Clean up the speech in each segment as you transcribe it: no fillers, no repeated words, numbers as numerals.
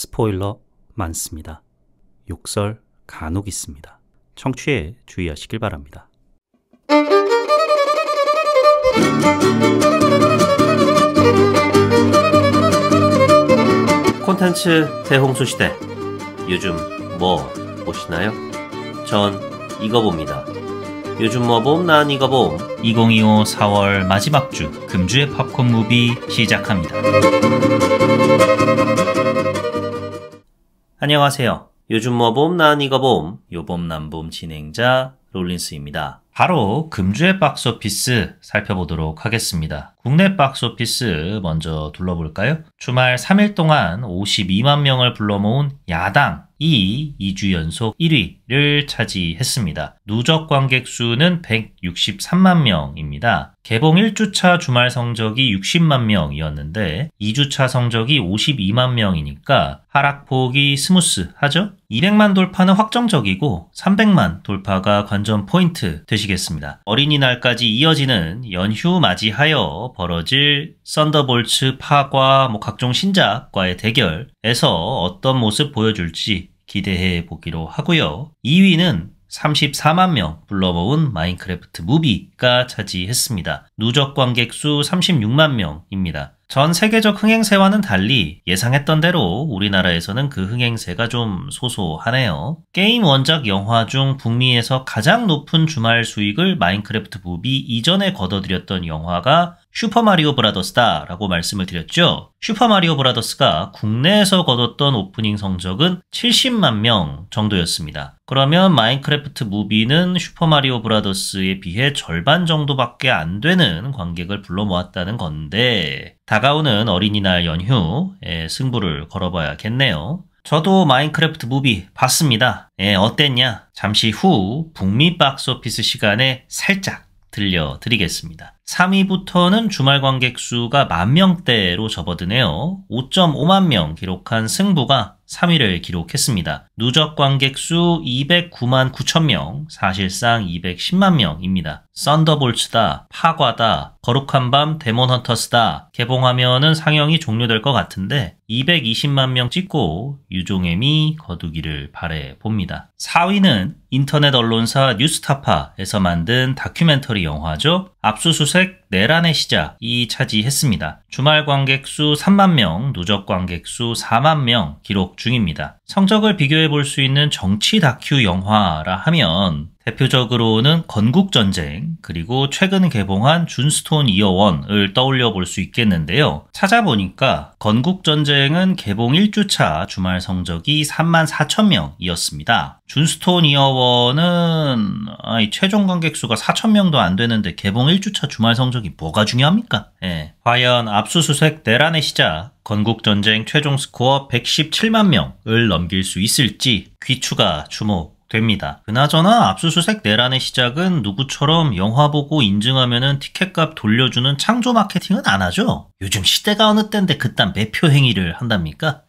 스포일러 많습니다. 욕설 간혹 있습니다. 청취에 주의하시길 바랍니다. 콘텐츠 대홍수시대. 요즘 뭐 보시나요? 전 이거 봅니다. 요즘 뭐 봄? 난 이거 봄. 2025 4월 마지막 주 금주의 팝콘 무비 시작합니다. 안녕하세요. 요즘 뭐 봄? 난 이거 봄. 요봄 남봄 진행자 롤린스입니다. 바로 금주의 박스오피스 살펴보도록 하겠습니다. 국내 박스오피스 먼저 둘러볼까요? 주말 3일 동안 52만 명을 불러 모은 야당이 2주 연속 1위를 차지했습니다. 누적 관객 수는 163만 명입니다. 개봉 1주차 주말 성적이 60만 명이었는데 2주차 성적이 52만 명이니까 하락폭이 스무스하죠? 200만 돌파는 확정적이고 300만 돌파가 관전 포인트 되시겠습니다. 어린이날까지 이어지는 연휴 맞이하여 벌어질 썬더볼츠 파과 각종 신작과의 대결에서 어떤 모습 보여줄지 기대해 보기로 하고요. 2위는 34만 명 불러 모은 마인크래프트 무비가 차지했습니다. 누적 관객 수 36만 명입니다. 전 세계적 흥행세와는 달리 예상했던 대로 우리나라에서는 그 흥행세가 좀 소소하네요. 게임 원작 영화 중 북미에서 가장 높은 주말 수익을 마인크래프트 무비 이전에 거둬들였던 영화가 슈퍼마리오 브라더스다 라고 말씀을 드렸죠. 슈퍼마리오 브라더스가 국내에서 거뒀던 오프닝 성적은 70만 명 정도였습니다. 그러면 마인크래프트 무비는 슈퍼마리오 브라더스에 비해 절반 정도밖에 안 되는 관객을 불러 모았다는 건데 다가오는 어린이날 연휴에 승부를 걸어봐야겠네요. 저도 마인크래프트 무비 봤습니다. 어땠냐? 잠시 후 북미 박스오피스 시간에 살짝 들려드리겠습니다. 3위부터는 주말 관객 수가 10,000명대로 접어드네요. 5.5만 명 기록한 승부가 3위를 기록했습니다. 누적 관객 수 209만 9천 명, 사실상 210만 명입니다. 썬더볼츠다, 파과다, 거룩한 밤 데몬헌터스다. 개봉하면은 상영이 종료될 것 같은데 220만 명 찍고 유종엠이 거두기를 바라봅니다. 4위는 인터넷 언론사 뉴스타파에서 만든 다큐멘터리 영화죠. 압수수색 내란의 시작이 차지했습니다. 주말 관객 수 3만 명, 누적 관객 수 4만 명 기록 중입니다. 성적을 비교해 볼 수 있는 정치 다큐 영화라 하면 대표적으로는 건국전쟁 그리고 최근 개봉한 준스톤 이어원을 떠올려 볼 수 있겠는데요. 찾아보니까 건국전쟁은 개봉 1주차 주말 성적이 3만 4천 명이었습니다. 준스톤 이어원은 최종 관객 수가 4천 명도 안 되는데 개봉 1주차 주말 성적이 뭐가 중요합니까? 과연 압수수색 내란의 시작, 건국전쟁 최종 스코어 117만 명을 넘길 수 있을지 귀추가 주목됩니다. 그나저나 압수수색 내란의 시작은 누구처럼 영화 보고 인증하면은 티켓값 돌려주는 창조 마케팅은 안 하죠? 요즘 시대가 어느 때인데 그딴 매표 행위를 한답니까?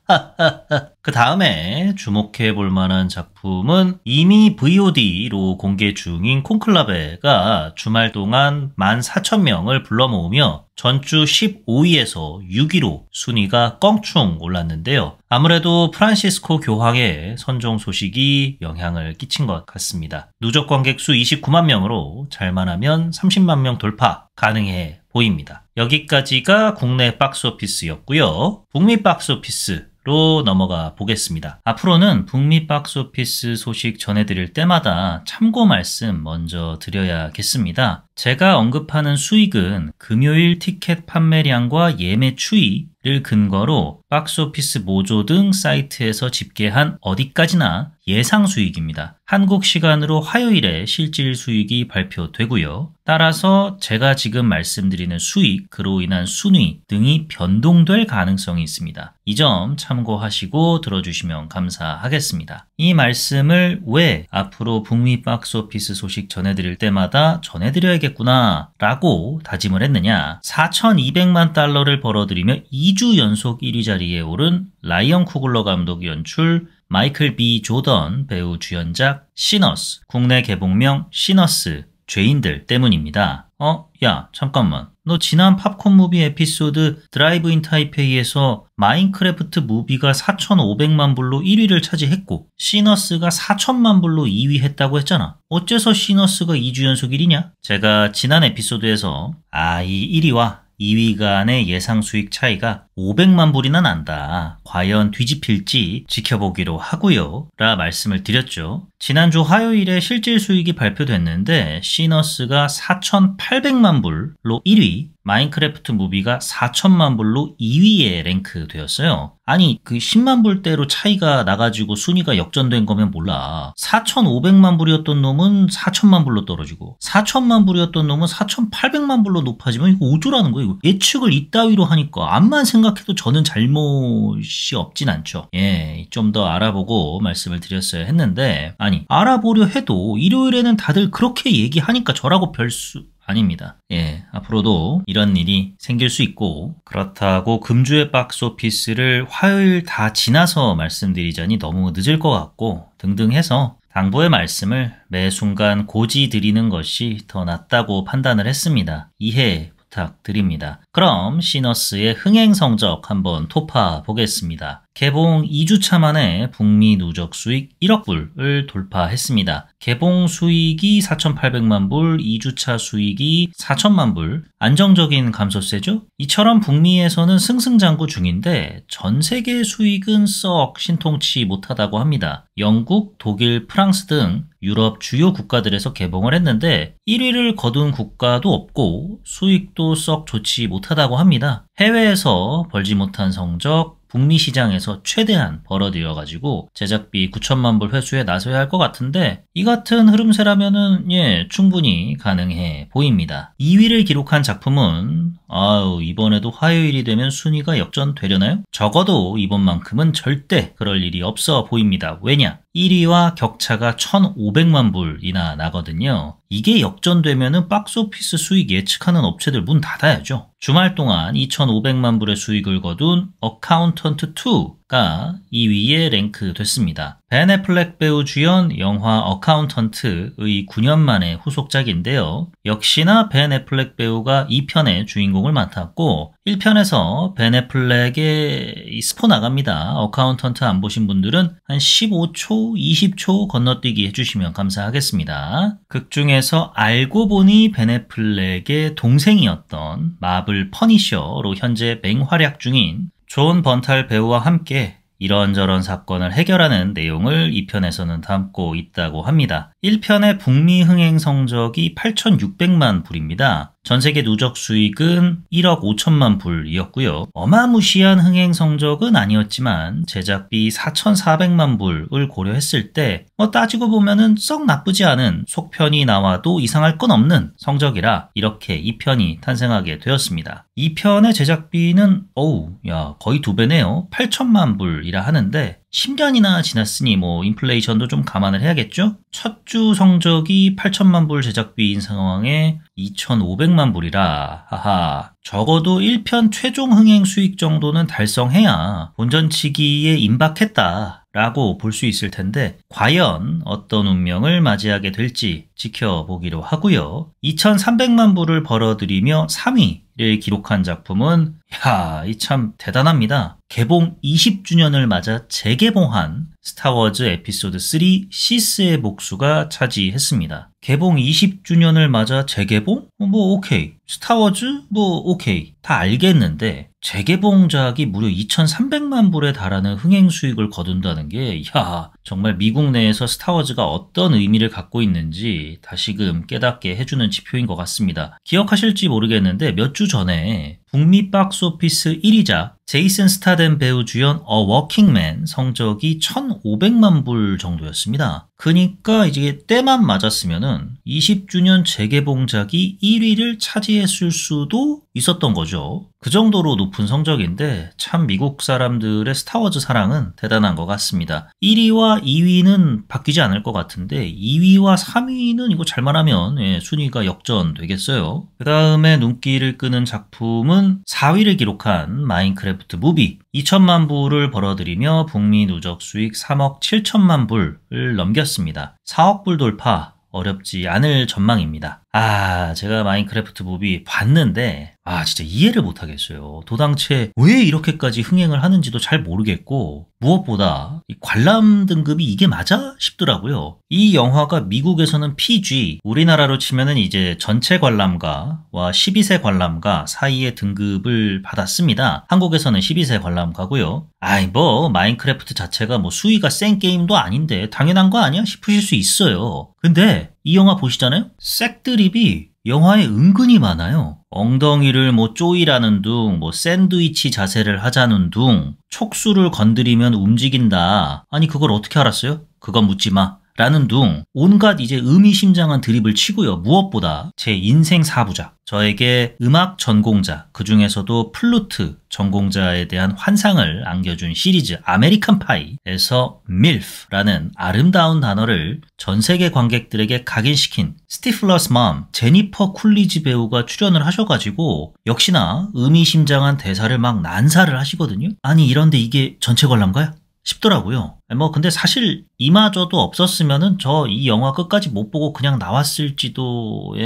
그 다음에 주목해 볼 만한 작품은 이미 VOD로 공개 중인 콘클라베가 주말 동안 14,000명을 불러 모으며 전주 15위에서 6위로 순위가 껑충 올랐는데요. 아무래도 프란시스코 교황의 선종 소식이 영향을 끼친 것 같습니다. 누적 관객 수 29만 명으로 잘만 하면 30만 명 돌파 가능해 보입니다. 여기까지가 국내 박스오피스였고요. 북미 박스오피스로 넘어가 보겠습니다. 앞으로는 북미 박스오피스 소식 전해드릴 때마다 참고 말씀 먼저 드려야겠습니다. 제가 언급하는 수익은 금요일 티켓 판매량과 예매 추이를 근거로 박스오피스 모조 등 사이트에서 집계한 어디까지나 예상 수익입니다. 한국 시간으로 화요일에 실질 수익이 발표되고요. 따라서 제가 지금 말씀드리는 수익, 그로 인한 순위 등이 변동될 가능성이 있습니다. 이 점 참고하시고 들어주시면 감사하겠습니다. 이 말씀을 왜 앞으로 북미 박스오피스 소식 전해드릴 때마다 전해드려야겠구나 라고 다짐을 했느냐. 4,200만 달러를 벌어들이며 2주 연속 1위 자리에 오른 라이언 쿠글러 감독 연출 마이클 B. 조던 배우 주연작 시너스, 국내 개봉명 시너스, 죄인들 때문입니다. 야, 잠깐만. 너 지난 팝콘 무비 에피소드 드라이브 인 타이페이에서 마인크래프트 무비가 4,500만 불로 1위를 차지했고 시너스가 4,000만 불로 2위 했다고 했잖아. 어째서 시너스가 2주 연속 1위냐? 제가 지난 에피소드에서 이 1위와 2위 간의 예상 수익 차이가 500만 불이나 난다. 과연 뒤집힐지 지켜보기로 하고요. 라 말씀을 드렸죠. 지난주 화요일에 실질 수익이 발표됐는데 시너스가 4,800만 불로 1위, 마인크래프트 무비가 4,000만 불로 2위에 랭크되었어요. 아니 그 10만 불대로 차이가 나가지고 순위가 역전된 거면 몰라. 4,500만 불이었던 놈은 4,000만 불로 떨어지고 4,000만 불이었던 놈은 4,800만 불로 높아지면 이거 어쩌라는 거예요. 예측을 이따위로 하니까 암만 생각해도 저는 잘못이 없진 않죠. 예, 좀 더 알아보고 말씀을 드렸어야 했는데 아니 알아보려 해도 일요일에는 다들 그렇게 얘기하니까 저라고 별수 아닙니다. 예, 앞으로도 이런 일이 생길 수 있고 그렇다고 금주의 박스오피스를 화요일 다 지나서 말씀드리자니 너무 늦을 것 같고 등등 해서 당부의 말씀을 매 순간 고지 드리는 것이 더 낫다고 판단을 했습니다. 이해 부탁드립니다. 그럼 시너스의 흥행 성적 한번 토파 보겠습니다. 개봉 2주차 만에 북미 누적 수익 1억 불을 돌파했습니다. 개봉 수익이 4,800만 불, 2주차 수익이 4,000만 불. 안정적인 감소세죠? 이처럼 북미에서는 승승장구 중인데 전 세계 수익은 썩 신통치 못하다고 합니다. 영국, 독일, 프랑스 등 유럽 주요 국가들에서 개봉을 했는데 1위를 거둔 국가도 없고 수익도 썩 좋지 못하다고 합니다. 해외에서 벌지 못한 성적 북미 시장에서 최대한 벌어들여가지고 제작비 9천만 불 회수에 나서야 할 것 같은데 이 같은 흐름세라면은 충분히 가능해 보입니다. 2위를 기록한 작품은 이번에도 화요일이 되면 순위가 역전되려나요? 적어도 이번만큼은 절대 그럴 일이 없어 보입니다. 왜냐? 1위와 격차가 1,500만 불이나 나거든요. 이게 역전되면은 박스오피스 수익 예측하는 업체들 문 닫아야죠. 주말 동안 2,500만 불의 수익을 거둔 어카운턴트 2가 2위에 랭크됐습니다. 벤 애플렉 배우 주연 영화 어카운턴트의 9년 만의 후속작인데요. 역시나 벤 애플렉 배우가 2편의 주인공을 맡았고 1편에서 벤 애플렉의 스포 나갑니다. 어카운턴트 안 보신 분들은 한 15초, 20초 건너뛰기 해주시면 감사하겠습니다. 극 중에서 알고 보니 벤 애플렉의 동생이었던 마블 퍼니셔로 현재 맹활약 중인 존 번탈 배우와 함께 이런저런 사건을 해결하는 내용을 2편에서는 담고 있다고 합니다. 1편의 북미 흥행 성적이 8,600만 불입니다. 전세계 누적 수익은 1억 5천만 불이었고요. 어마무시한 흥행 성적은 아니었지만 제작비 4,400만 불을 고려했을 때 따지고 보면은 썩 나쁘지 않은 속편이 나와도 이상할 건 없는 성적이라 이렇게 2편이 탄생하게 되었습니다. 2편의 제작비는 거의 2배네요. 8천만 불이라 하는데 10년이나 지났으니 인플레이션도 좀 감안을 해야겠죠? 첫 주 성적이 8천만 불 제작비인 상황에 2,500만 불이라 적어도 1편 최종 흥행 수익 정도는 달성해야 본전치기에 임박했다 라고 볼 수 있을 텐데 과연 어떤 운명을 맞이하게 될지 지켜보기로 하고요. 2,300만 불을 벌어들이며 3위를 기록한 작품은 이 참 대단합니다. 개봉 20주년을 맞아 재개봉한 스타워즈 에피소드 3 시스의 복수가 차지했습니다. 개봉 20주년을 맞아 재개봉? 오케이. 스타워즈? 오케이. 다 알겠는데 재개봉작이 무려 2,300만 불에 달하는 흥행 수익을 거둔다는 게 정말 미국 내에서 스타워즈가 어떤 의미를 갖고 있는지 다시금 깨닫게 해주는 지표인 것 같습니다. 기억하실지 모르겠는데 몇 주 전에 북미 박스오피스 1위작 제이슨 스타뎀 배우 주연 어 워킹맨 성적이 1,500만 불 정도였습니다. 그니까 이제 때만 맞았으면은 20주년 재개봉작이 1위를 차지했을 수도 있었던 거죠. 그 정도로 높은 성적인데 참 미국 사람들의 스타워즈 사랑은 대단한 것 같습니다. 1위와 2위는 바뀌지 않을 것 같은데 2위와 3위는 이거 잘만 하면 순위가 역전되겠어요. 그 다음에 눈길을 끄는 작품은 4위를 기록한 마인크래프트 무비 2천만 불을 벌어들이며 북미 누적 수익 3억 7천만 불을 넘겼습니다. 4억 불 돌파 어렵지 않을 전망입니다. 제가 마인크래프트 무비 봤는데 진짜 이해를 못하겠어요. 도당체 왜 이렇게까지 흥행을 하는지도 잘 모르겠고 무엇보다 이 관람 등급이 이게 맞아 싶더라고요. 이 영화가 미국에서는 PG, 우리나라로 치면은 이제 전체 관람가와 12세 관람가 사이의 등급을 받았습니다. 한국에서는 12세 관람가고요. 마인크래프트 자체가 수위가 센 게임도 아닌데 당연한 거 아니야 싶으실 수 있어요. 근데 이 영화 보시잖아요? 색드립이 영화에 은근히 많아요. 엉덩이를 쪼이라는 둥, 샌드위치 자세를 하자는 둥, 촉수를 건드리면 움직인다. 아니 그걸 어떻게 알았어요? 그건 묻지 마. 라는 둥 온갖 이제 의미심장한 드립을 치고요. 무엇보다 제 인생 4부작, 저에게 음악 전공자, 그 중에서도 플루트 전공자에 대한 환상을 안겨준 시리즈 아메리칸 파이에서 MILF라는 아름다운 단어를 전 세계 관객들에게 각인시킨 스티플러스 맘 제니퍼 쿨리지 배우가 출연을 하셔가지고 역시나 의미심장한 대사를 막 난사를 하시거든요. 아니 이런데 이게 전체 관람가야? 싶더라고요. 근데 사실 이마저도 없었으면은 저 이 영화 끝까지 못 보고 그냥 나왔을지도.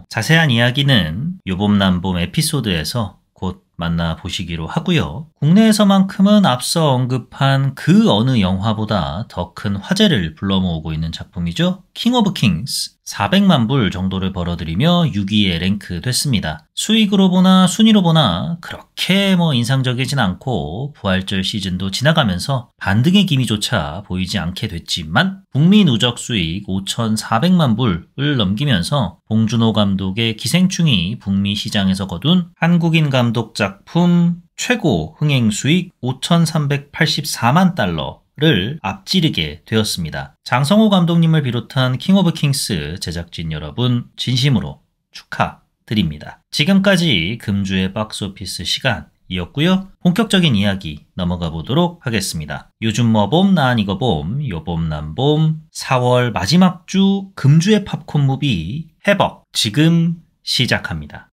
자세한 이야기는 요봄남봄 에피소드에서 곧 만나보시기로 하고요. 국내에서만큼은 앞서 언급한 그 어느 영화보다 더 큰 화제를 불러 모으고 있는 작품이죠. 킹 오브 킹스. 400만 불 정도를 벌어들이며 6위에 랭크됐습니다. 수익으로 보나 순위로 보나 그렇게 인상적이진 않고 부활절 시즌도 지나가면서 반등의 기미조차 보이지 않게 됐지만 북미 누적 수익 5,400만 불을 넘기면서 봉준호 감독의 기생충이 북미 시장에서 거둔 한국인 감독 작품 최고 흥행 수익 5,384만 달러를 앞지르게 되었습니다. 장성호 감독님을 비롯한 킹 오브 킹스 제작진 여러분 진심으로 축하드립니다. 지금까지 금주의 박스오피스 시간이었고요. 본격적인 이야기 넘어가 보도록 하겠습니다. 요즘 봄 난 이거 봄 요봄 남봄 4월 마지막 주 금주의 팝콘 무비 해벅 지금 시작합니다.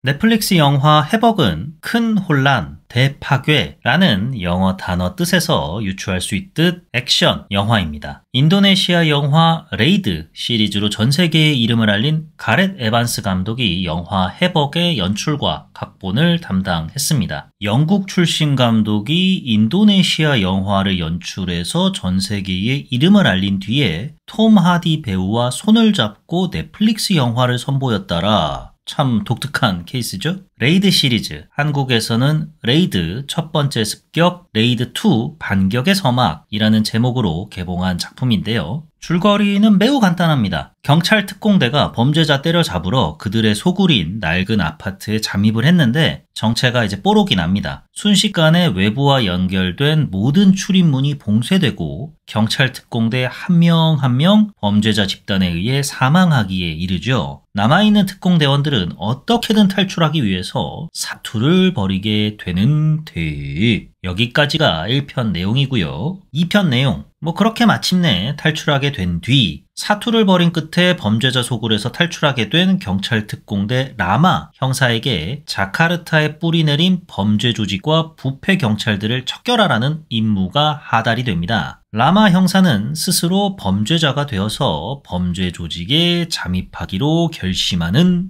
넷플릭스 영화 해벅은 큰 혼란, 대파괴라는 영어 단어 뜻에서 유추할 수 있듯 액션 영화입니다. 인도네시아 영화 레이드 시리즈로 전 세계에 이름을 알린 가렛 에반스 감독이 영화 해벅의 연출과 각본을 담당했습니다. 영국 출신 감독이 인도네시아 영화를 연출해서 전 세계에 이름을 알린 뒤에 톰 하디 배우와 손을 잡고 넷플릭스 영화를 선보였다라. 참 독특한 케이스죠. 레이드 시리즈, 한국에서는 레이드 첫 번째 습격, 레이드 2 반격의 서막이라는 제목으로 개봉한 작품인데요. 줄거리는 매우 간단합니다. 경찰 특공대가 범죄자 때려잡으러 그들의 소굴인 낡은 아파트에 잠입을 했는데 정체가 이제 뽀록이 납니다. 순식간에 외부와 연결된 모든 출입문이 봉쇄되고 경찰 특공대 한 명 한 명 범죄자 집단에 의해 사망하기에 이르죠. 남아있는 특공대원들은 어떻게든 탈출하기 위해서 사투를 벌이게 되는데 여기까지가 1편 내용이고요. 2편 내용 그렇게 마침내 탈출하게 된 뒤 사투를 벌인 끝에 범죄자 소굴에서 탈출하게 된 경찰 특공대 라마 형사에게 자카르타에 뿌리 내린 범죄 조직과 부패 경찰들을 척결하라는 임무가 하달이 됩니다. 라마 형사는 스스로 범죄자가 되어서 범죄 조직에 잠입하기로 결심하는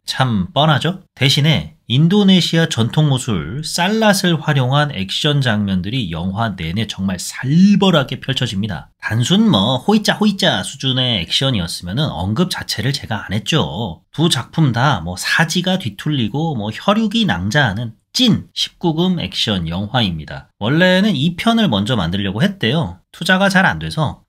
참 뻔하죠? 대신에 인도네시아 전통무술 살랏을 활용한 액션 장면들이 영화 내내 정말 살벌하게 펼쳐집니다. 단순 호이짜 수준의 액션이었으면 언급 자체를 제가 안 했죠. 두 작품 다 사지가 뒤틀리고 혈육이 낭자하는 찐 19금 액션 영화입니다. 원래는 2편을 먼저 만들려고 했대요. 투자가 잘 안 돼서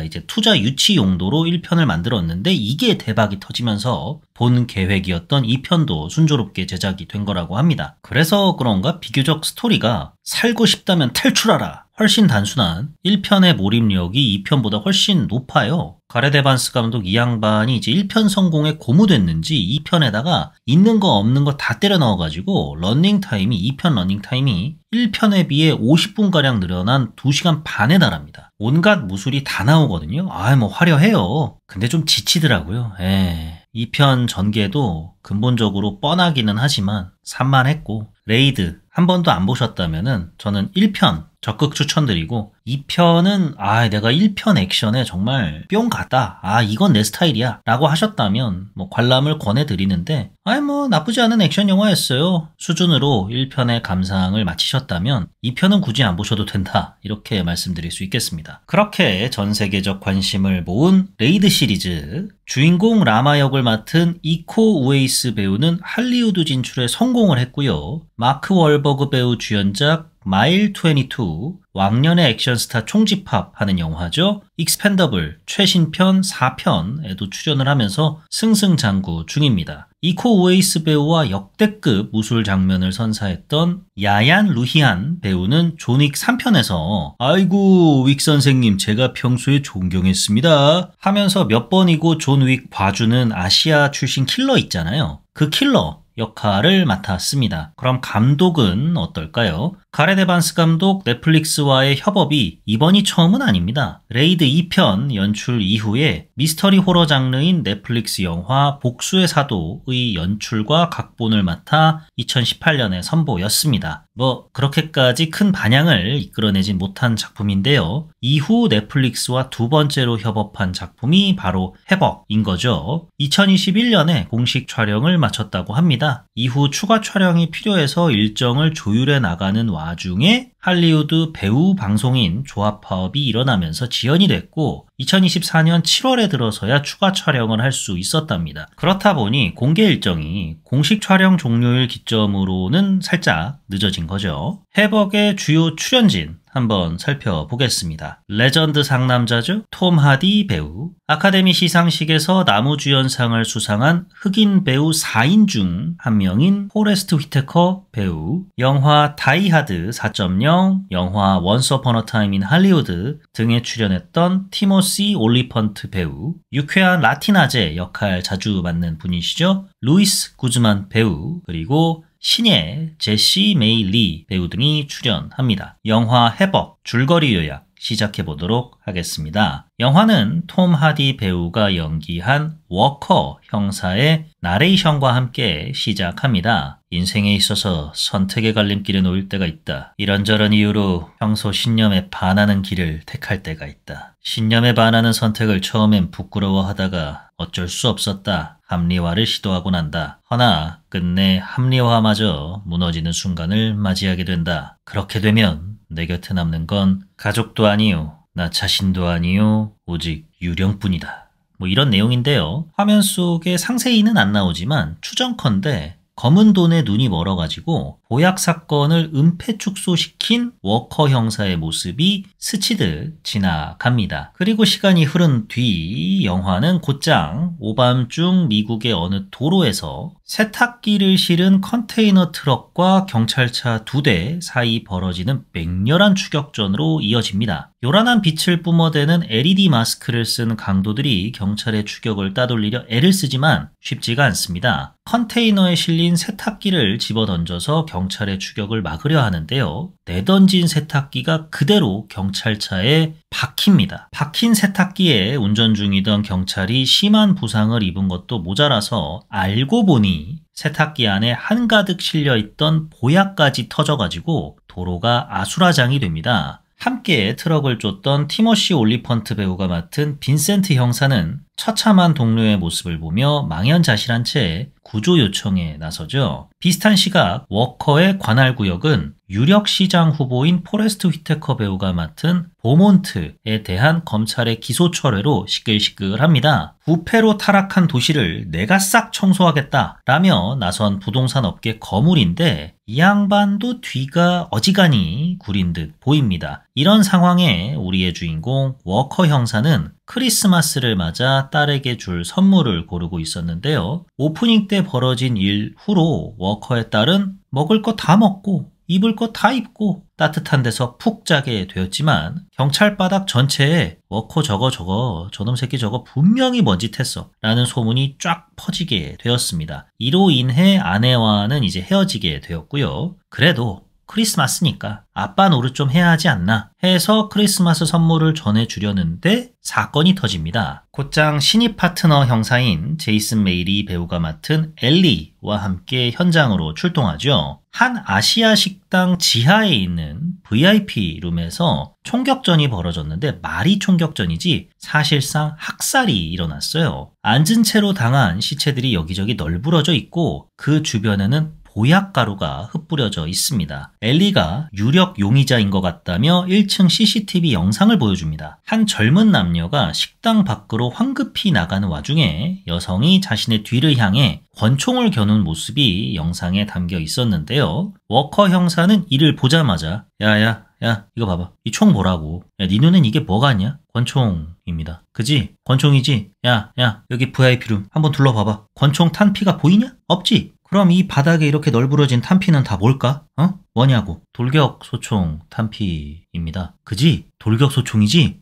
이제 투자 유치 용도로 1편을 만들었는데 이게 대박이 터지면서 본 계획이었던 2편도 순조롭게 제작이 된 거라고 합니다. 그래서 그런가 비교적 스토리가 살고 싶다면 탈출하라! 훨씬 단순한 1편의 몰입력이 2편보다 훨씬 높아요. 가렛 에반스 감독 이 양반이 이제 1편 성공에 고무됐는지 2편에다가 있는 거 없는 거 다 때려 넣어가지고 2편 러닝타임이 1편에 비해 50분가량 늘어난 2시간 반에 달합니다. 온갖 무술이 다 나오거든요. 화려해요. 근데 좀 지치더라고요. 2편 전개도 근본적으로 뻔하기는 하지만 산만했고 레이드 한 번도 안 보셨다면은 저는 1편 적극 추천드리고 2편은 내가 1편 액션에 정말 뿅 갔다. 이건 내 스타일이야. 라고 하셨다면 뭐 관람을 권해드리는데 뭐 나쁘지 않은 액션 영화였어요. 수준으로 1편의 감상을 마치셨다면 2편은 굳이 안 보셔도 된다. 이렇게 말씀드릴 수 있겠습니다. 그렇게 전 세계적 관심을 모은 레이드 시리즈, 주인공 라마 역을 맡은 이코 우웨이스 배우는 할리우드 진출에 성공을 했고요. 마크 월버그 배우 주연작 마일 22, 왕년의 액션스타 총집합하는 영화죠. 익스펜더블 최신편 4편에도 출연을 하면서 승승장구 중입니다. 이코 우웨이스 배우와 역대급 무술 장면을 선사했던 야얀 루히안 배우는 존 윅 3편에서 아이고 윅 선생님 제가 평소에 존경했습니다 하면서 몇 번이고 존 윅 봐주는 아시아 출신 킬러 있잖아요. 그 킬러 역할을 맡았습니다. 그럼 감독은 어떨까요? 가렛 에반스 감독 넷플릭스와의 협업이 이번이 처음은 아닙니다. 레이드 2편 연출 이후에 미스터리 호러 장르인 넷플릭스 영화 복수의 사도의 연출과 각본을 맡아 2018년에 선보였습니다. 그렇게까지 큰 반향을 이끌어내진 못한 작품인데요. 이후 넷플릭스와 두 번째로 협업한 작품이 바로 해벅인 거죠. 2021년에 공식 촬영을 마쳤다고 합니다. 이후 추가 촬영이 필요해서 일정을 조율해 나가는 와중에 할리우드 배우 방송인 조합 파업이 일어나면서 지연이 됐고 2024년 7월에 들어서야 추가 촬영을 할 수 있었답니다. 그렇다 보니 공개 일정이 공식 촬영 종료일 기점으로는 살짝 늦어진 거죠. 해벅의 주요 출연진 한번 살펴보겠습니다. 레전드 상남자죠. 톰 하디 배우, 아카데미 시상식에서 나무주연상을 수상한 흑인 배우 4인 중 한 명인 포레스트 휘테커 배우, 영화 다이하드 4.0, 영화 원스 어폰 어 타임 인 할리우드 등에 출연했던 티모시 올리펀트 배우, 유쾌한 라틴아재 역할 자주 맡는 분이시죠. 루이스 구즈만 배우, 그리고 신예 제시 메이 리 배우 등이 출연합니다. 영화 해벅 줄거리 요약 시작해보도록 하겠습니다. 영화는 톰 하디 배우가 연기한 워커 형사의 나레이션과 함께 시작합니다. 인생에 있어서 선택의 갈림길에 놓일 때가 있다. 이런저런 이유로 평소 신념에 반하는 길을 택할 때가 있다. 신념에 반하는 선택을 처음엔 부끄러워하다가 어쩔 수 없었다. 합리화를 시도하고 난다. 허나 끝내 합리화마저 무너지는 순간을 맞이하게 된다. 그렇게 되면 내 곁에 남는 건 가족도 아니요, 나 자신도 아니요, 오직 유령뿐이다. 이런 내용인데요. 화면 속에 상세히는 안 나오지만 추정컨대 검은 돈에 눈이 멀어가지고 보약 사건을 은폐 축소시킨 워커 형사의 모습이 스치듯 지나갑니다. 그리고 시간이 흐른 뒤 영화는 곧장 오밤중 미국의 어느 도로에서 세탁기를 실은 컨테이너 트럭과 경찰차 2대 사이 벌어지는 맹렬한 추격전으로 이어집니다. 요란한 빛을 뿜어대는 LED 마스크를 쓴 강도들이 경찰의 추격을 따돌리려 애를 쓰지만 쉽지가 않습니다. 컨테이너에 실린 세탁기를 집어던져서 경찰의 추격을 막으려 하는데요. 내던진 세탁기가 그대로 경찰차에 박힙니다. 박힌 세탁기에 운전 중이던 경찰이 심한 부상을 입은 것도 모자라서 알고 보니 세탁기 안에 한가득 실려있던 보약까지 터져가지고 도로가 아수라장이 됩니다. 함께 트럭을 쫓던 티모시 올리펀트 배우가 맡은 빈센트 형사는 처참한 동료의 모습을 보며 망연자실한 채 구조 요청에 나서죠. 비슷한 시각 워커의 관할 구역은 유력 시장 후보인 포레스트 휘테커 배우가 맡은 보몬트에 대한 검찰의 기소 철회로 시끌시끌합니다. 부패로 타락한 도시를 내가 싹 청소하겠다 라며 나선 부동산 업계 거물인데 이 양반도 뒤가 어지간히 구린 듯 보입니다. 이런 상황에 우리의 주인공 워커 형사는 크리스마스를 맞아 딸에게 줄 선물을 고르고 있었는데요. 오프닝 때 벌어진 일 후로 워커의 딸은 먹을 거 다 먹고 입을 거 다 입고 따뜻한 데서 푹 자게 되었지만 경찰 바닥 전체에 워커 저놈 새끼 저거 분명히 먼짓했어 라는 소문이 쫙 퍼지게 되었습니다. 이로 인해 아내와는 이제 헤어지게 되었고요. 그래도 크리스마스니까 아빠 노릇 좀 해야 하지 않나 해서 크리스마스 선물을 전해주려는데 사건이 터집니다. 곧장 신입 파트너 형사인 제이슨 메일이 배우가 맡은 엘리와 함께 현장으로 출동하죠. 한 아시아 식당 지하에 있는 VIP 룸에서 총격전이 벌어졌는데 말이 총격전이지 사실상 학살이 일어났어요. 앉은 채로 당한 시체들이 여기저기 널브러져 있고 그 주변에는 보약가루가 흩뿌려져 있습니다. 엘리가 유력 용의자인 것 같다며 1층 CCTV 영상을 보여줍니다. 한 젊은 남녀가 식당 밖으로 황급히 나가는 와중에 여성이 자신의 뒤를 향해 권총을 겨눈 모습이 영상에 담겨 있었는데요. 워커 형사는 이를 보자마자 야 이거 봐봐. 이 총 보라고. 야, 네 눈엔 이게 뭐가 같냐? 권총입니다. 그지? 권총이지? 야 여기 VIP룸 한번 둘러봐봐. 권총 탄피가 보이냐? 없지? 그럼 이 바닥에 이렇게 널브러진 탄피는 다 뭘까? 뭐냐고. 돌격소총 탄피입니다. 그지? 돌격소총이지?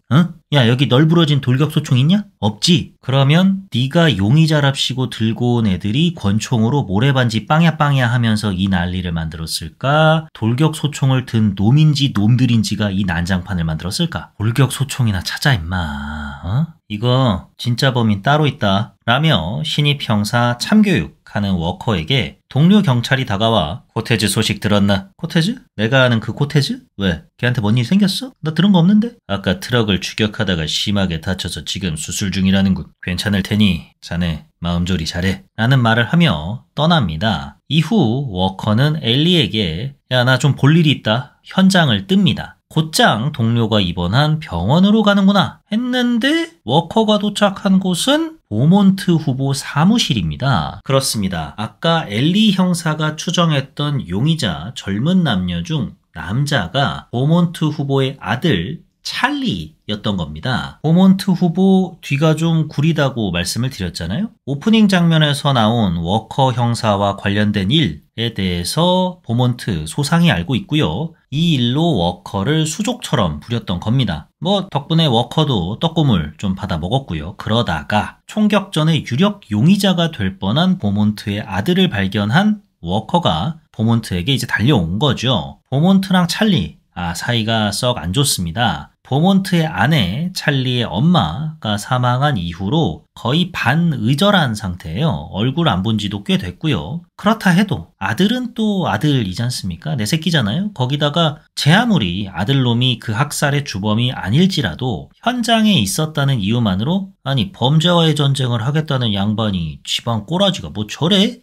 야 여기 널브러진 돌격소총 있냐? 없지? 그러면 네가 용의자랍시고 들고 온 애들이 권총으로 모래반지 빵야 하면서 이 난리를 만들었을까? 돌격소총을 든 놈인지 놈들인지가 이 난장판을 만들었을까? 돌격소총이나 찾아 임마. 이거 진짜 범인 따로 있다 라며 신입 형사 참교육하는 워커에게 동료 경찰이 다가와 코테즈 소식 들었나? 코테즈? 내가 아는 그 코테즈? 왜? 걔한테 뭔 일 생겼어? 나 들은 거 없는데? 아까 트럭을 추격하다가 심하게 다쳐서 지금 수술 중이라는군. 괜찮을 테니 자네 마음조리 잘해 라는 말을 하며 떠납니다. 이후 워커는 엘리에게 야 나 좀 볼 일이 있다 현장을 뜹니다. 곧장 동료가 입원한 병원으로 가는구나 했는데 워커가 도착한 곳은 보몬트 후보 사무실입니다. 그렇습니다. 아까 엘리 형사가 추정했던 용의자 젊은 남녀 중 남자가 보몬트 후보의 아들 찰리였던 겁니다. 보몬트 후보 뒤가 좀 구리다고 말씀을 드렸잖아요. 오프닝 장면에서 나온 워커 형사와 관련된 일에 대해서 보몬트 소상히 알고 있고요. 이 일로 워커를 수족처럼 부렸던 겁니다. 덕분에 워커도 떡고물 좀 받아 먹었고요. 그러다가 총격전의 유력 용의자가 될 뻔한 보몬트의 아들을 발견한 워커가 보몬트에게 이제 달려온 거죠. 보몬트랑 찰리 사이가 썩 안 좋습니다. 보몬트의 아내 찰리의 엄마가 사망한 이후로 거의 반의절한 상태예요. 얼굴 안 본 지도 꽤 됐고요. 그렇다 해도 아들은 또 아들이지 않습니까? 내 새끼잖아요. 거기다가 제 아무리 아들놈이 그 학살의 주범이 아닐지라도 현장에 있었다는 이유만으로 아니 범죄와의 전쟁을 하겠다는 양반이 집안 꼬라지가 뭐 저래?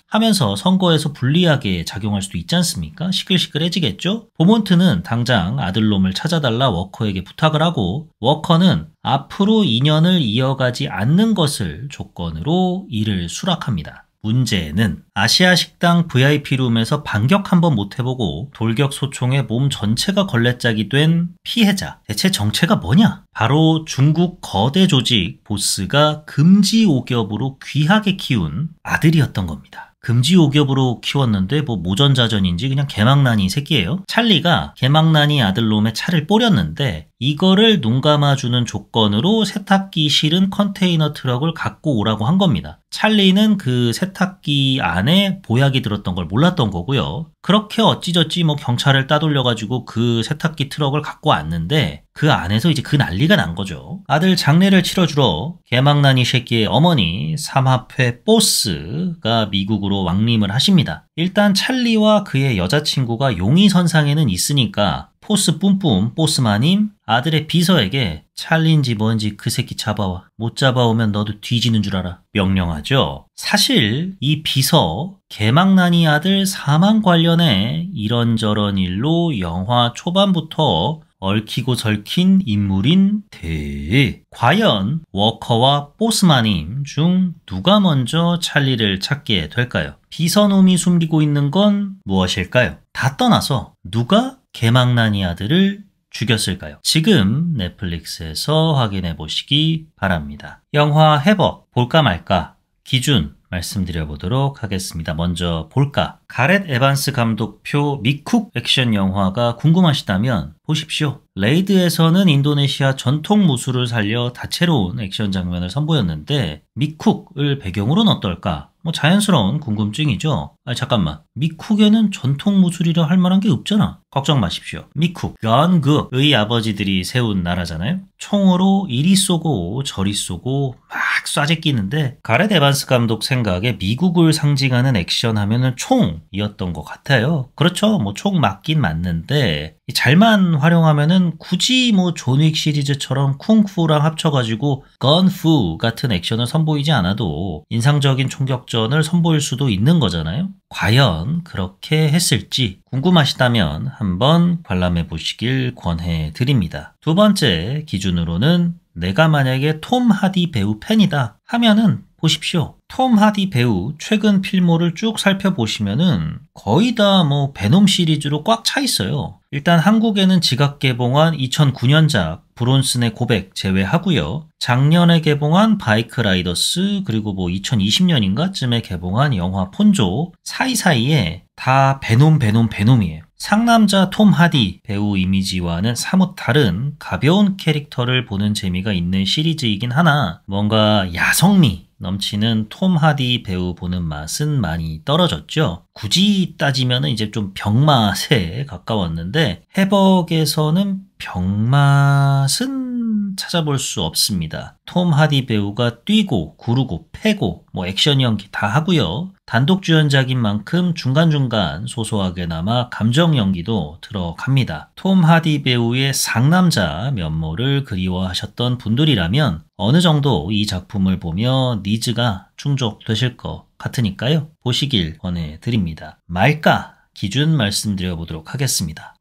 하면서 선거에서 불리하게 작용할 수도 있지 않습니까? 시끌시끌해지겠죠? 보몬트는 당장 아들놈을 찾아달라 워커에게 부탁을 하고 워커는 앞으로 인연을 이어가지 않는 것을 조건으로 이를 수락합니다. 문제는 아시아 식당 VIP룸에서 반격 한번 못 해보고 돌격소총에 몸 전체가 걸레짝이 된 피해자. 대체 정체가 뭐냐? 바로 중국 거대 조직 보스가 금지오겹으로 귀하게 키운 아들이었던 겁니다. 금지오겹으로 키웠는데 모전자전인지 그냥 개망나니 새끼예요. 찰리가 개망나니 아들놈의 차를 뿌렸는데 이거를 눈 감아주는 조건으로 세탁기 실은 컨테이너 트럭을 갖고 오라고 한 겁니다. 찰리는 그 세탁기 안에 보약이 들었던 걸 몰랐던 거고요. 그렇게 어찌저찌 경찰을 따돌려가지고 그 세탁기 트럭을 갖고 왔는데 그 안에서 이제 그 난리가 난 거죠. 아들 장례를 치러주러 개망나니 새끼의 어머니 삼합회 보스가 미국으로 왕림을 하십니다. 일단 찰리와 그의 여자친구가 용의선상에는 있으니까 포스 뿜뿜 보스마님 아들의 비서에게 찰리인지 뭔지 그 새끼 잡아와. 못 잡아오면 너도 뒤지는 줄 알아. 명령하죠. 사실 이 비서 개망나니 아들 사망 관련해 이런저런 일로 영화 초반부터 얽히고 설킨 인물인 대. 과연 워커와 보스마님 중 누가 먼저 찰리를 찾게 될까요? 비서놈이 숨기고 있는 건 무엇일까요? 다 떠나서 누가 개망나니 아들을 죽였을까요? 지금 넷플릭스에서 확인해 보시기 바랍니다. 영화 해버 볼까 말까 기준 말씀드려 보도록 하겠습니다. 먼저 볼까? 가렛 에반스 감독표 미쿡 액션 영화가 궁금하시다면 보십시오. 레이드에서는 인도네시아 전통 무술을 살려 다채로운 액션 장면을 선보였는데 미쿡을 배경으로는 어떨까? 뭐 자연스러운 궁금증이죠. 잠깐만. 미쿡에는 전통 무술이라 할 만한 게 없잖아. 걱정 마십시오. 미쿡, 연극의 아버지들이 세운 나라잖아요. 총으로 이리 쏘고 저리 쏘고 막 쏴제 끼는데 가렛 에반스 감독 생각에 미국을 상징하는 액션 하면은 총이었던 것 같아요. 그렇죠. 뭐 총 맞긴 맞는데 잘만 활용하면은 굳이 뭐 존윅 시리즈처럼 쿵푸랑 합쳐가지고 건푸 같은 액션을 선보이지 않아도 인상적인 총격전을 선보일 수도 있는 거잖아요. 과연 그렇게 했을지 궁금하시다면 한번 관람해 보시길 권해 드립니다. 두 번째 기준으로는 내가 만약에 톰 하디 배우 팬이다 하면은 보십시오. 톰 하디 배우 최근 필모를 쭉 살펴보시면은 거의 다 뭐 베놈 시리즈로 꽉 차 있어요. 일단 한국에는 지각 개봉한 2009년작 브론슨의 고백 제외하고요. 작년에 개봉한 바이크 라이더스 그리고 뭐 2020년인가쯤에 개봉한 영화 폰조 사이사이에 다 베놈이에요. 상남자 톰 하디 배우 이미지와는 사뭇 다른 가벼운 캐릭터를 보는 재미가 있는 시리즈이긴 하나 뭔가 야성미 넘치는 톰 하디 배우 보는 맛은 많이 떨어졌죠. 굳이 따지면 이제 좀 병맛에 가까웠는데 해벅에서는 병맛은 찾아볼 수 없습니다. 톰 하디 배우가 뛰고 구르고 패고 뭐 액션 연기 다 하고요. 단독 주연작인 만큼 중간중간 소소하게나마 감정 연기도 들어갑니다. 톰 하디 배우의 상남자 면모를 그리워하셨던 분들이라면 어느 정도 이 작품을 보며 니즈가 충족되실 것 같으니까요. 보시길 권해드립니다. 말까? 기준 말씀드려 보도록 하겠습니다.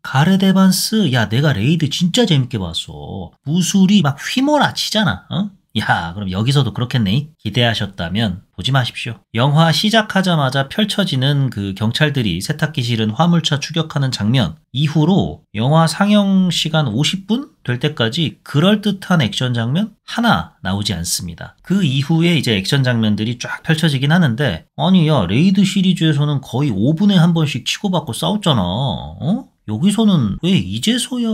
가렛 에반스, 야, 내가 레이드 진짜 재밌게 봤어. 무술이 막 휘몰아치잖아, 어? 야, 그럼 여기서도 그렇겠네? 기대하셨다면 보지 마십시오. 영화 시작하자마자 펼쳐지는 그 경찰들이 세탁기 실은 화물차 추격하는 장면 이후로 영화 상영 시간 50분 될 때까지 그럴듯한 액션 장면 하나 나오지 않습니다. 그 이후에 이제 액션 장면들이 쫙 펼쳐지긴 하는데 아니 야 레이드 시리즈에서는 거의 5분에 한 번씩 치고받고 싸웠잖아. 어? 여기서는 왜 이제서야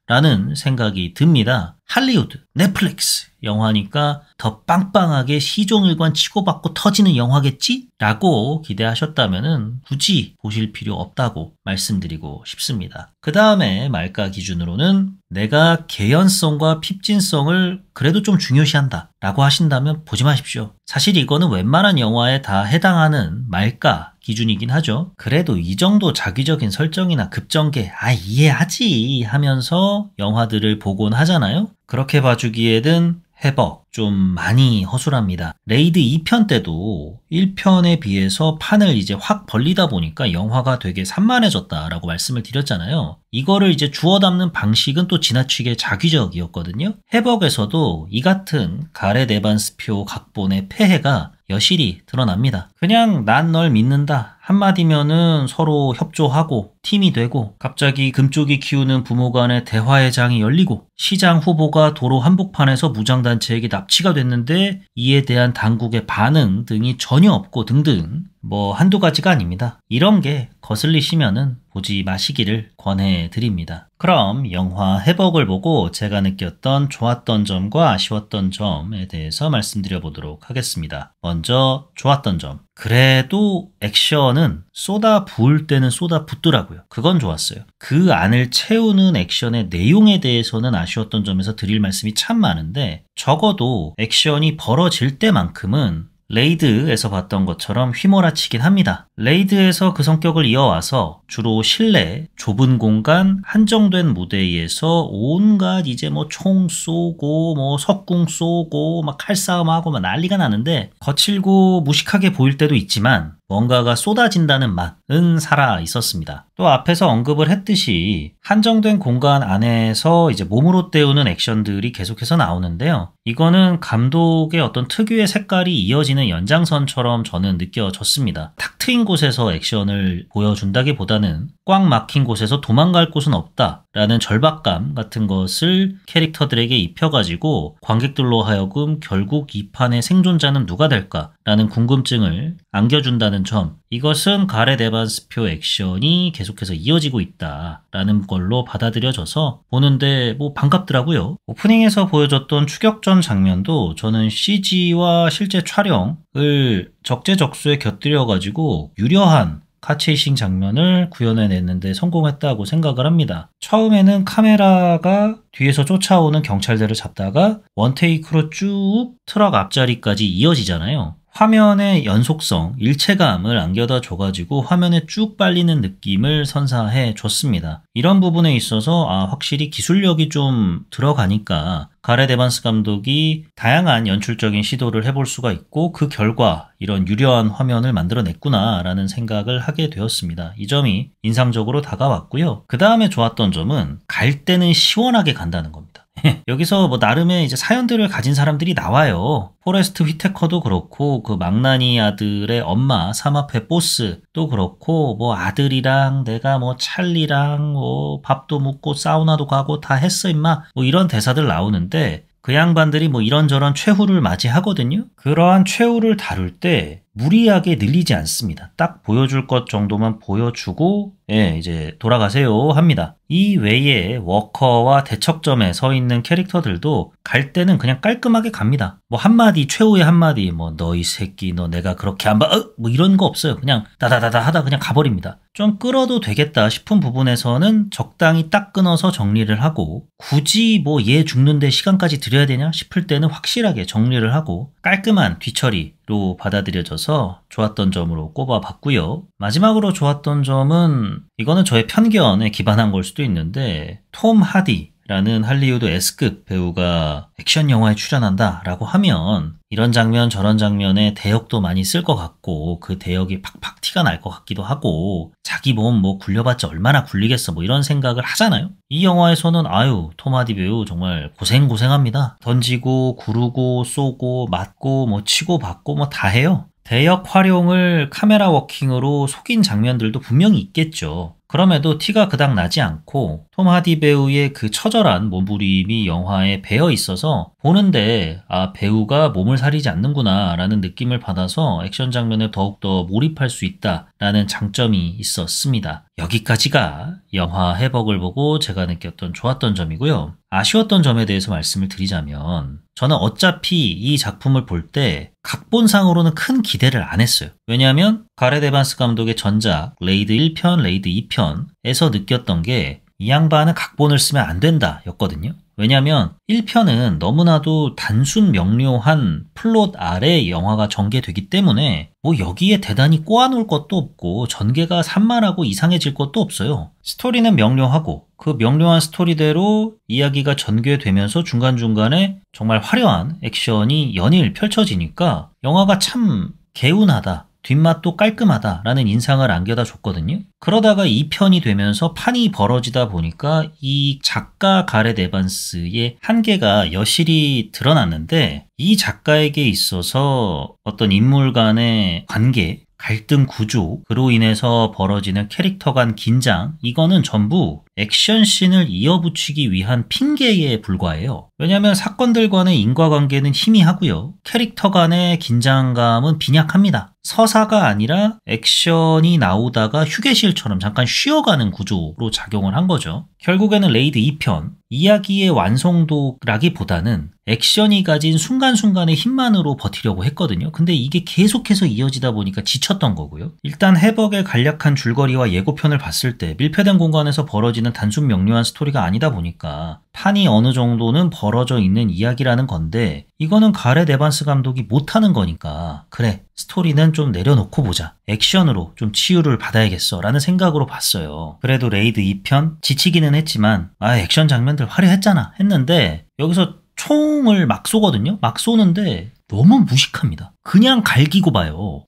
라는 생각이 듭니다. 할리우드, 넷플릭스 영화니까 더 빵빵하게 시종일관 치고받고 터지는 영화겠지? 라고 기대하셨다면 굳이 보실 필요 없다고 말씀드리고 싶습니다. 그 다음에 말가 기준으로는 내가 개연성과 핍진성을 그래도 좀 중요시한다 라고 하신다면 보지 마십시오. 사실 이거는 웬만한 영화에 다 해당하는 말가 기준이긴 하죠. 그래도 이 정도 자기적인 설정이나 급전개 이해하지 하면서 영화들을 보곤 하잖아요. 그렇게 봐주기에는 해벅 좀 많이 허술합니다. 레이드 2편 때도 1편에 비해서 판을 이제 확 벌리다 보니까 영화가 되게 산만해졌다라고 말씀을 드렸잖아요. 이거를 이제 주워 담는 방식은 또 지나치게 자기적이었거든요. 해벅에서도 이 같은 가렛 에반스표 각본의 폐해가 여실히 드러납니다. 그냥 난 널 믿는다 한마디면은 서로 협조하고 팀이 되고 갑자기 금쪽이 키우는 부모 간의 대화의 장이 열리고 시장 후보가 도로 한복판에서 무장단체에게 납치가 됐는데 이에 대한 당국의 반응 등이 전혀 없고 등등 뭐 한두 가지가 아닙니다. 이런 게 거슬리시면은 보지 마시기를 권해드립니다. 그럼 영화 해벅을 보고 제가 느꼈던 좋았던 점과 아쉬웠던 점에 대해서 말씀드려 보도록 하겠습니다. 먼저 좋았던 점. 그래도 액션은 쏟아 부을 때는 쏟아 붓더라고요. 그건 좋았어요. 그 안을 채우는 액션의 내용에 대해서는 아쉬웠던 점에서 드릴 말씀이 참 많은데 적어도 액션이 벌어질 때만큼은 레이드에서 봤던 것처럼 휘몰아치긴 합니다. 레이드에서 그 성격을 이어와서 주로 실내, 좁은 공간, 한정된 무대에서 온갖 이제 뭐 총 쏘고 뭐 석궁 쏘고 막 칼싸움하고 막 난리가 나는데 거칠고 무식하게 보일 때도 있지만 뭔가가 쏟아진다는 맛은 살아 있었습니다. 또 앞에서 언급을 했듯이 한정된 공간 안에서 이제 몸으로 때우는 액션들이 계속해서 나오는데요. 이거는 감독의 어떤 특유의 색깔이 이어지는 연장선처럼 저는 느껴졌습니다. 탁 트인 곳에서 액션을 보여준다기보다는 꽉 막힌 곳에서 도망갈 곳은 없다라는 절박감 같은 것을 캐릭터들에게 입혀가지고 관객들로 하여금 결국 이 판의 생존자는 누가 될까라는 궁금증을 안겨준다는 점, 이것은 가렛 에반스표 액션이 계속해서 이어지고 있다라는 걸로 받아들여져서 보는데 뭐 반갑더라고요. 오프닝에서 보여줬던 추격전 장면도 저는 CG와 실제 촬영 을 적재적소에 곁들여가지고 유려한 카체이싱 장면을 구현해냈는데 성공했다고 생각을 합니다. 처음에는 카메라가 뒤에서 쫓아오는 경찰들을 잡다가 원테이크로 쭉 트럭 앞자리까지 이어지잖아요. 화면의 연속성, 일체감을 안겨다 줘가지고 화면에 쭉 빨리는 느낌을 선사해 줬습니다. 이런 부분에 있어서 확실히 기술력이 좀 들어가니까 가렛 에반스 감독이 다양한 연출적인 시도를 해볼 수가 있고 그 결과 이런 유려한 화면을 만들어냈구나 라는 생각을 하게 되었습니다. 이 점이 인상적으로 다가왔고요. 그 다음에 좋았던 점은 갈 때는 시원하게 간다는 겁니다. 여기서 뭐 나름의 이제 사연들을 가진 사람들이 나와요. 포레스트 휘테커도 그렇고 그 망나니 아들의 엄마 사마페 보스도 그렇고 뭐 아들이랑 내가 뭐 찰리랑 뭐 밥도 먹고 사우나도 가고 다 했어 임마 뭐 이런 대사들 나오는데 그 양반들이 뭐 이런저런 최후를 맞이하거든요. 그러한 최후를 다룰 때 무리하게 늘리지 않습니다. 딱 보여줄 것 정도만 보여주고 이제 돌아가세요 합니다. 이 외에 워커와 대척점에 서 있는 캐릭터들도 갈 때는 그냥 깔끔하게 갑니다. 뭐 한마디 최후의 한마디 뭐 너 이 새끼 너 내가 그렇게 안 봐 뭐 이런 거 없어요. 그냥 다다다다 하다 그냥 가버립니다. 좀 끌어도 되겠다 싶은 부분에서는 적당히 딱 끊어서 정리를 하고 굳이 뭐 얘 죽는데 시간까지 들여야 되냐 싶을 때는 확실하게 정리를 하고 깔끔한 뒤처리로 받아들여져서 좋았던 점으로 꼽아봤고요. 마지막으로 좋았던 점은 이거는 저의 편견에 기반한 걸 수도 있는데 톰 하디라는 할리우드 S급 배우가 액션 영화에 출연한다 라고 하면 이런 장면 저런 장면에 대역도 많이 쓸 것 같고 그 대역이 팍팍 티가 날 것 같기도 하고 자기 몸 뭐 굴려봤자 얼마나 굴리겠어 뭐 이런 생각을 하잖아요. 이 영화에서는 톰 하디 배우 정말 고생합니다. 던지고 구르고 쏘고 맞고 뭐 치고 받고 뭐 다 해요. 대역 활용을 카메라 워킹으로 속인 장면들도 분명히 있겠죠. 그럼에도 티가 그닥 나지 않고 톰 하디 배우의 그 처절한 몸부림이 영화에 배어 있어서 보는데 배우가 몸을 사리지 않는구나 라는 느낌을 받아서 액션 장면에 더욱더 몰입할 수 있다라는 장점이 있었습니다. 여기까지가 영화 해벅을 보고 제가 느꼈던 좋았던 점이고요. 아쉬웠던 점에 대해서 말씀을 드리자면 저는 어차피 이 작품을 볼 때 각본상으로는 큰 기대를 안 했어요. 왜냐하면 가렛 에반스 감독의 전작 레이드 1편, 레이드 2편에서 느꼈던 게 이 양반은 각본을 쓰면 안 된다 였거든요. 왜냐하면 1편은 너무나도 단순 명료한 플롯 아래 영화가 전개되기 때문에 뭐 여기에 대단히 꼬아놓을 것도 없고 전개가 산만하고 이상해질 것도 없어요. 스토리는 명료하고 그 명료한 스토리대로 이야기가 전개되면서 중간중간에 정말 화려한 액션이 연일 펼쳐지니까 영화가 참 개운하다. 뒷맛도 깔끔하다라는 인상을 안겨다 줬거든요. 그러다가 2편이 되면서 판이 벌어지다 보니까 이 작가 가렛 에반스의 한계가 여실히 드러났는데 이 작가에게 있어서 어떤 인물 간의 관계, 갈등 구조, 그로 인해서 벌어지는 캐릭터 간 긴장, 이거는 전부 액션씬을 이어붙이기 위한 핑계에 불과해요. 왜냐하면 사건들 간의 인과관계는 희미하고요. 캐릭터 간의 긴장감은 빈약합니다. 서사가 아니라 액션이 나오다가 휴게실처럼 잠깐 쉬어가는 구조로 작용을 한 거죠. 결국에는 레이드 2편, 이야기의 완성도라기보다는 액션이 가진 순간순간의 힘만으로 버티려고 했거든요. 근데 이게 계속해서 이어지다 보니까 지쳤던 거고요. 일단 해벅의 간략한 줄거리와 예고편을 봤을 때 밀폐된 공간에서 벌어지는 단순 명료한 스토리가 아니다 보니까 판이 어느 정도는 벌어져 있는 이야기라는 건데 이거는 가렛 에반스 감독이 못하는 거니까 그래 스토리는 좀 내려놓고 보자. 액션으로 좀 치유를 받아야겠어 라는 생각으로 봤어요. 그래도 레이드 2편 지치기는 했지만 액션 장면들 화려했잖아 했는데 여기서 총을 막 쏘거든요. 막 쏘는데 너무 무식합니다. 그냥 갈기고 봐요.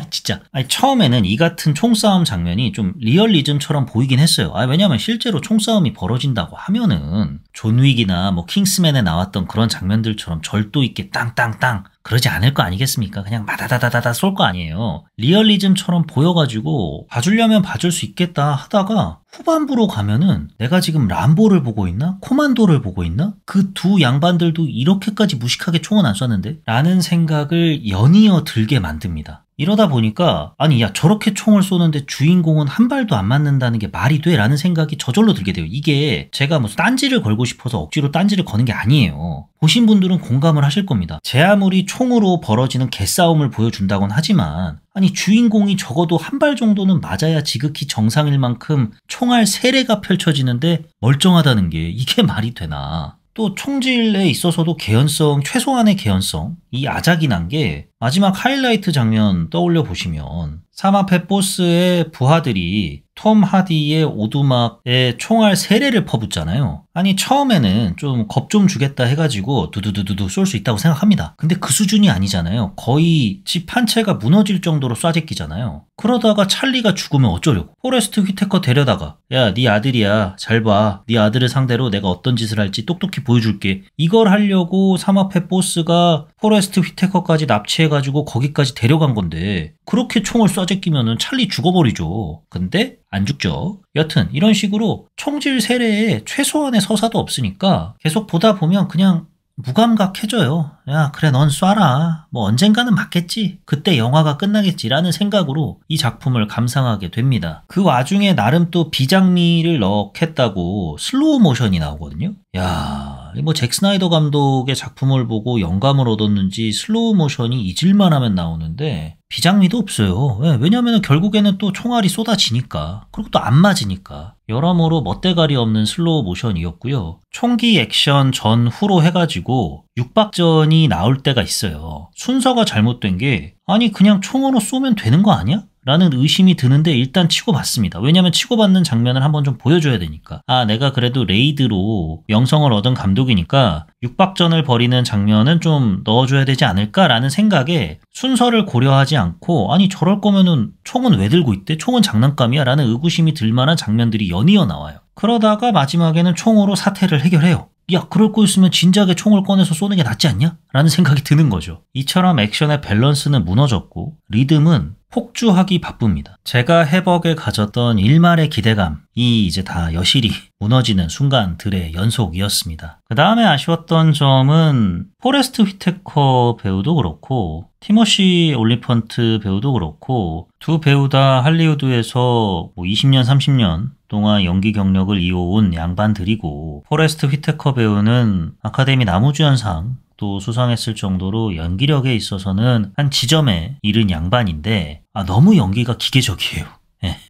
진짜. 처음에는 이 같은 총싸움 장면이 좀 리얼리즘처럼 보이긴 했어요. 왜냐면 실제로 총싸움이 벌어진다고 하면은 존 윅이나 뭐 킹스맨에 나왔던 그런 장면들처럼 절도 있게 땅땅땅 그러지 않을 거 아니겠습니까? 그냥 마다다다다다 쏠 거 아니에요. 리얼리즘처럼 보여가지고 봐주려면 봐줄 수 있겠다 하다가 후반부로 가면은 내가 지금 람보를 보고 있나? 코만도를 보고 있나? 그 두 양반들도 이렇게까지 무식하게 총은 안 쐈는데? 라는 생각을 연이어 들게 만듭니다. 이러다 보니까 아니 야 저렇게 총을 쏘는데 주인공은 한 발도 안 맞는다는 게 말이 돼? 라는 생각이 저절로 들게 돼요. 이게 제가 무슨 딴지를 걸고 싶어서 억지로 딴지를 거는 게 아니에요. 보신 분들은 공감을 하실 겁니다. 제 아무리 총으로 벌어지는 개싸움을 보여준다곤 하지만 아니 주인공이 적어도 한 발 정도는 맞아야 지극히 정상일 만큼 총알 세례가 펼쳐지는데 멀쩡하다는 게 이게 말이 되나. 또 총질에 있어서도 개연성, 최소한의 개연성, 이 아작이 난 게 마지막 하이라이트 장면 떠올려 보시면 사마페 보스의 부하들이 톰 하디의 오두막에 총알 세례를 퍼붓잖아요. 아니 처음에는 좀 겁 좀 주겠다 해가지고 두두두두두 쏠 수 있다고 생각합니다. 근데 그 수준이 아니잖아요. 거의 집 한 채가 무너질 정도로 쏴제끼잖아요. 그러다가 찰리가 죽으면 어쩌려고. 포레스트 휘테커 데려다가 야 네 아들이야 잘 봐. 네 아들을 상대로 내가 어떤 짓을 할지 똑똑히 보여줄게. 이걸 하려고 사마페 보스가 포레스트 휘테커까지 납치해가지고 거기까지 데려간 건데 그렇게 총을 쏴제끼면은 찰리 죽어버리죠. 근데 안 죽죠. 여튼 이런 식으로 총질 세례에 최소한의 서사도 없으니까 계속 보다 보면 그냥 무감각해져요. 야 그래 넌 쏴라. 뭐 언젠가는 맞겠지. 그때 영화가 끝나겠지라는 생각으로 이 작품을 감상하게 됩니다. 그 와중에 나름 또 비장미를 넣겠다고 슬로우 모션이 나오거든요. 야 뭐 잭 스나이더 감독의 작품을 보고 영감을 얻었는지 슬로우 모션이 잊을만 하면 나오는데 비장미도 없어요. 왜냐면 결국에는 또 총알이 쏟아지니까. 그리고 또 안 맞으니까. 여러모로 멋대가리 없는 슬로우 모션이었고요. 총기 액션 전후로 해가지고 육박전이 나올 때가 있어요. 순서가 잘못된 게 아니 그냥 총으로 쏘면 되는 거 아니야? 라는 의심이 드는데 일단 치고받습니다. 왜냐면 치고받는 장면을 한번 좀 보여줘야 되니까. 아 내가 그래도 레이드로 명성을 얻은 감독이니까 육박전을 벌이는 장면은 좀 넣어줘야 되지 않을까라는 생각에 순서를 고려하지 않고 아니 저럴 거면은 총은 왜 들고 있대? 총은 장난감이야? 라는 의구심이 들 만한 장면들이 연이어 나와요. 그러다가 마지막에는 총으로 사태를 해결해요. 야 그럴 거였으면 진작에 총을 꺼내서 쏘는 게 낫지 않냐? 라는 생각이 드는 거죠. 이처럼 액션의 밸런스는 무너졌고 리듬은 폭주하기 바쁩니다. 제가 해벅에 가졌던 일말의 기대감이 이제 다 여실히 무너지는 순간들의 연속이었습니다. 그 다음에 아쉬웠던 점은 포레스트 휘테커 배우도 그렇고 티모시 올리펀트 배우도 그렇고 두 배우 다 할리우드에서 20년 30년 동안 연기 경력을 이어온 양반들이고 포레스트 휘테커 배우는 아카데미 나무주연상 또 수상했을 정도로 연기력에 있어서는 한 지점에 이른 양반인데 너무 연기가 기계적이에요.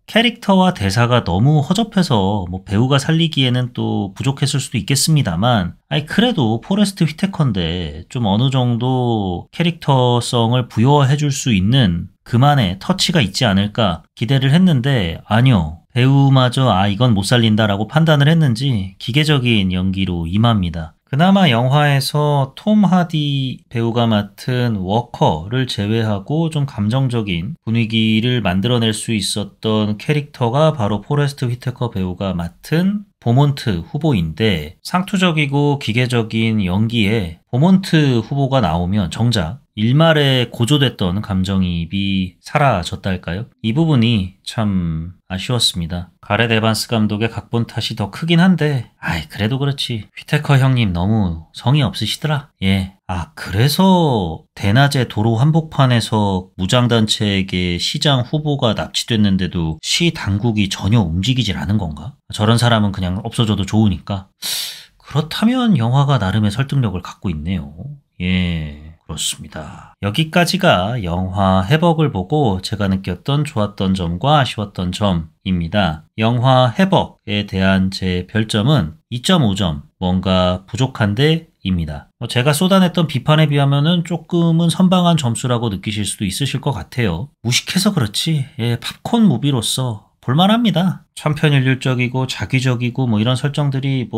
캐릭터와 대사가 너무 허접해서 배우가 살리기에는 또 부족했을 수도 있겠습니다만 그래도 포레스트 휘테커인데 좀 어느 정도 캐릭터성을 부여해줄 수 있는 그만의 터치가 있지 않을까 기대를 했는데 아니요. 배우마저 이건 못 살린다라고 판단을 했는지 기계적인 연기로 임합니다. 그나마 영화에서 톰 하디 배우가 맡은 워커를 제외하고 좀 감정적인 분위기를 만들어낼 수 있었던 캐릭터가 바로 포레스트 휘테커 배우가 맡은 보몬트 후보인데 상투적이고 기계적인 연기에 보몬트 후보가 나오면 정작 일말에 고조됐던 감정이입이 사라졌달까요? 이 부분이 참 아쉬웠습니다. 가렛 에반스 감독의 각본 탓이 더 크긴 한데 그래도 그렇지. 휘테커 형님 너무 성의 없으시더라. 그래서 대낮에 도로 한복판에서 무장단체에게 시장 후보가 납치됐는데도 시 당국이 전혀 움직이질 않은 건가? 저런 사람은 그냥 없어져도 좋으니까. 그렇다면 영화가 나름의 설득력을 갖고 있네요. 그렇습니다. 여기까지가 영화 해벅을 보고 제가 느꼈던 좋았던 점과 아쉬웠던 점입니다. 영화 해벅에 대한 제 별점은 2.5점, 뭔가 부족한데 입니다. 제가 쏟아냈던 비판에 비하면은 조금은 선방한 점수라고 느끼실 수도 있으실 것 같아요. 무식해서 그렇지 팝콘 무비로서 볼만합니다. 천편일률적이고 자기적이고 이런 설정들이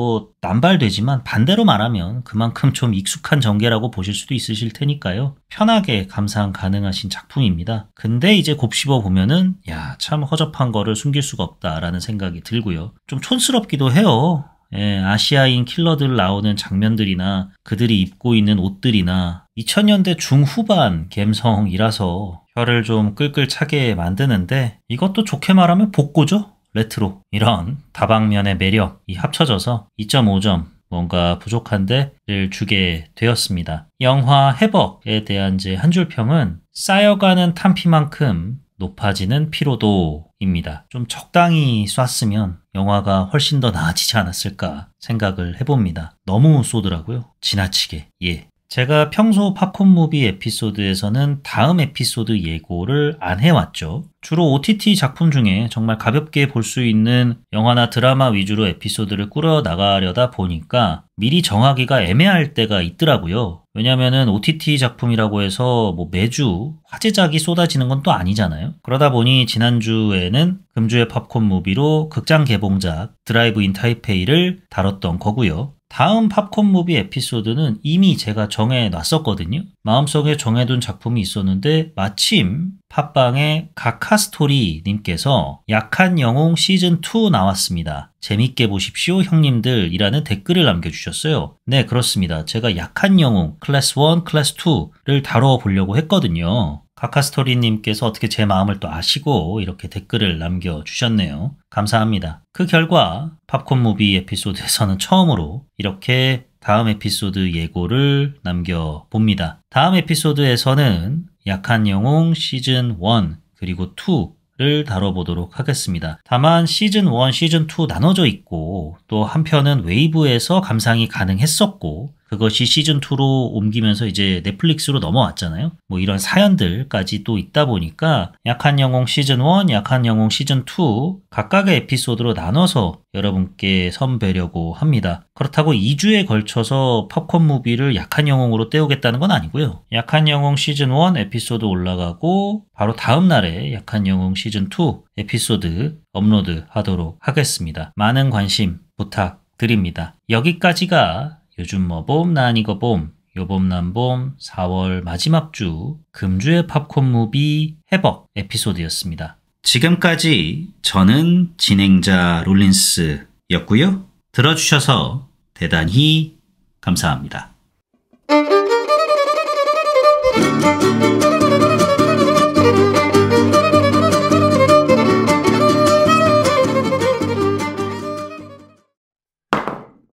남발되지만 반대로 말하면 그만큼 좀 익숙한 전개라고 보실 수도 있으실 테니까요. 편하게 감상 가능하신 작품입니다. 근데 이제 곱씹어 보면은 참 허접한 거를 숨길 수가 없다라는 생각이 들고요. 좀 촌스럽기도 해요. 아시아인 킬러들 나오는 장면들이나 그들이 입고 있는 옷들이나 2000년대 중후반 감성이라서 혀를 좀 끌끌 차게 만드는데 이것도 좋게 말하면 복고죠? 레트로 이런 다방면의 매력이 합쳐져서 2.5점 뭔가 부족한데를 주게 되었습니다. 영화 해벅에 대한 제 한 줄 평은 쌓여가는 탄피만큼 높아지는 피로도입니다. 좀 적당히 쐈으면 영화가 훨씬 더 나아지지 않았을까 생각을 해봅니다. 너무 쏘더라고요. 지나치게. 예. 제가 평소 팝콘 무비 에피소드에서는 다음 에피소드 예고를 안 해왔죠. 주로 OTT 작품 중에 정말 가볍게 볼 수 있는 영화나 드라마 위주로 에피소드를 꾸려나가려다 보니까 미리 정하기가 애매할 때가 있더라고요. 왜냐면은 OTT 작품이라고 해서 뭐 매주 화제작이 쏟아지는 건 또 아니잖아요. 그러다 보니 지난주에는 금주의 팝콘 무비로 극장 개봉작 드라이브 인 타이페이를 다뤘던 거고요. 다음 팝콘 무비 에피소드는 이미 제가 정해놨었거든요. 마음속에 정해둔 작품이 있었는데 마침 팟빵에 가카스토리 님께서 약한 영웅 시즌2 나왔습니다. 재밌게 보십시오 형님들 이라는 댓글을 남겨주셨어요. 네, 그렇습니다. 제가 약한 영웅 클래스 1, 클래스 2를 다뤄보려고 했거든요. 카카스토리님께서 어떻게 제 마음을 또 아시고 이렇게 댓글을 남겨주셨네요. 감사합니다. 그 결과 팝콘 무비 에피소드에서는 처음으로 이렇게 다음 에피소드 예고를 남겨봅니다. 다음 에피소드에서는 약한 영웅 시즌 1 그리고 2를 다뤄보도록 하겠습니다. 다만 시즌 1, 시즌 2 나눠져 있고 또 한편은 웨이브에서 감상이 가능했었고 그것이 시즌2로 옮기면서 이제 넷플릭스로 넘어왔잖아요. 뭐 이런 사연들까지 또 있다 보니까 약한 영웅 시즌1, 약한 영웅 시즌2 각각의 에피소드로 나눠서 여러분께 선배려고 합니다. 그렇다고 2주에 걸쳐서 팝콘 무비를 약한 영웅으로 때우겠다는 건 아니고요. 약한 영웅 시즌1 에피소드 올라가고 바로 다음 날에 약한 영웅 시즌2 에피소드 업로드 하도록 하겠습니다. 많은 관심 부탁드립니다. 여기까지가 요즘 뭐 봄, 난 이거 봄, 요봄 난 봄 4월 마지막 주 금주의 팝콘 무비 해벅 에피소드였습니다. 지금까지 저는 진행자 롤린스였고요. 들어주셔서 대단히 감사합니다.